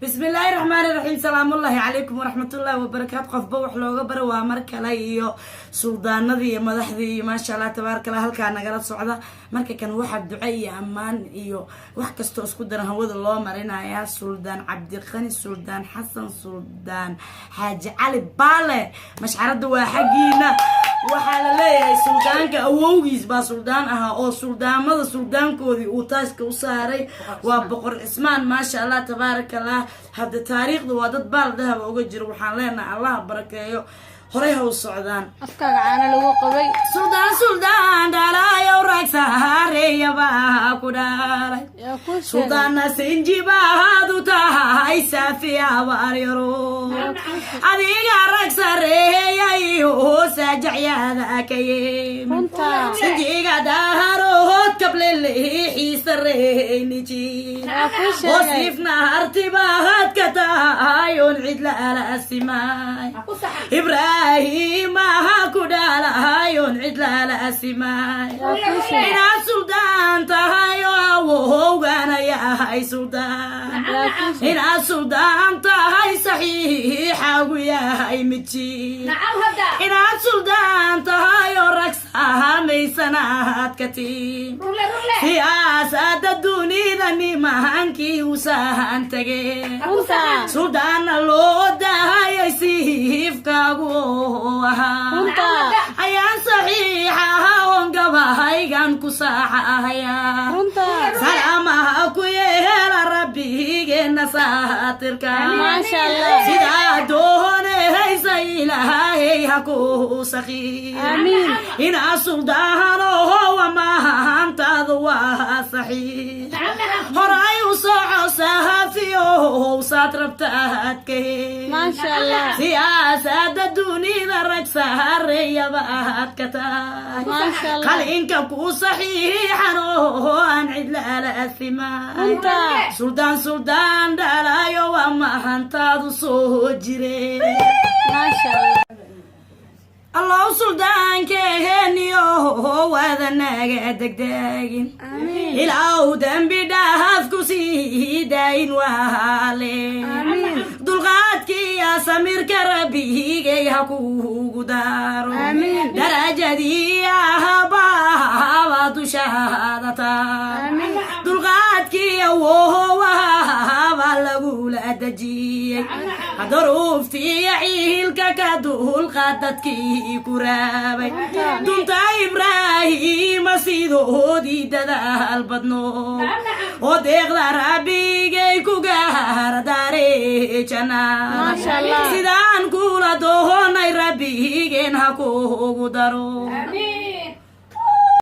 بسم الله الرحمن الرحيم. سلام الله عليكم ورحمة الله وبركاته. قف بوح لوغا برا ومركا لايو سلطانadii madaxdii ما شاء الله تبارك الله halka nagala socda marka kan waxa ducay amaan iyo wax kasto isku daran hawada loo marinaya Suldaan Cabdiqani, Suldaan Xasan, Suldaan Xaaji Cali Baale mashcarada waa xaqiina waxa la leeyahay suldaanka awowgiis baa suldaan aha oo suldaamada suldaankoodii uu taaska u saaray waa boqor Cismaan ما شاء الله تبارك الله هذا تاريخ waa dad baal dahab uga jiro waxaan leenahay Allah barakeeyo horay ha u socdaan afkaaga caana lagu qabay suldaan dhalaayo ragsaareyaba ku dhalay suldaan sinjibaadu tahay safiya waryaro adiga ragsareeyay oo sajacyada kayeen sinjiga daharood kableleexiisareeniji wasifna artibaad ka tahay on cidla ala asimaay إبراهيم هاكودالا هايون عدلا لأسماي إنا سلطان تهايو وهوغانا يا هاي سلطان إنا سلطان تهاي صحيحة ويا هاي متي إنا سلطان تهايو ركسها ميسانات كتير سياسة الدنيا ذني مهانكي وساهان تجي سلطان اللودة هاي سيف ayaan saxiixaha oon gabahaygan ku saaxahaya salaamaha ku yeela rabbigeena saatirka sidaa doonehaysa ilaahay ha ku saqiir inaa suldaanoho wamahantaadu waa saxiix horay u soco sahafiyo saad rabtaadkee siyaasada dunida rag saareyaba aad ka tahay qalinka ku saxiixan oo aan cidla ala asimaay suldaan dhalayo waa mahantaadu soo jireen الله سلطان كهنيو وهذا ناقة دقداقين العو دنبي دهافكو سيداين وهالين دلغاتكي يا سمير كربي جيهاكو قدارو درجة دي يا هبا شهادتا دلغاتكي يا وهو هبا لقول أدجي ظروفتي عيلك كدول قدتكي كرابي دونت إبراهيم سيدو دي دال بدنو وديغ ربي جاي كوغار داري جنا ما شاء الله سيدان كولا دهون ربي جين هكو دارو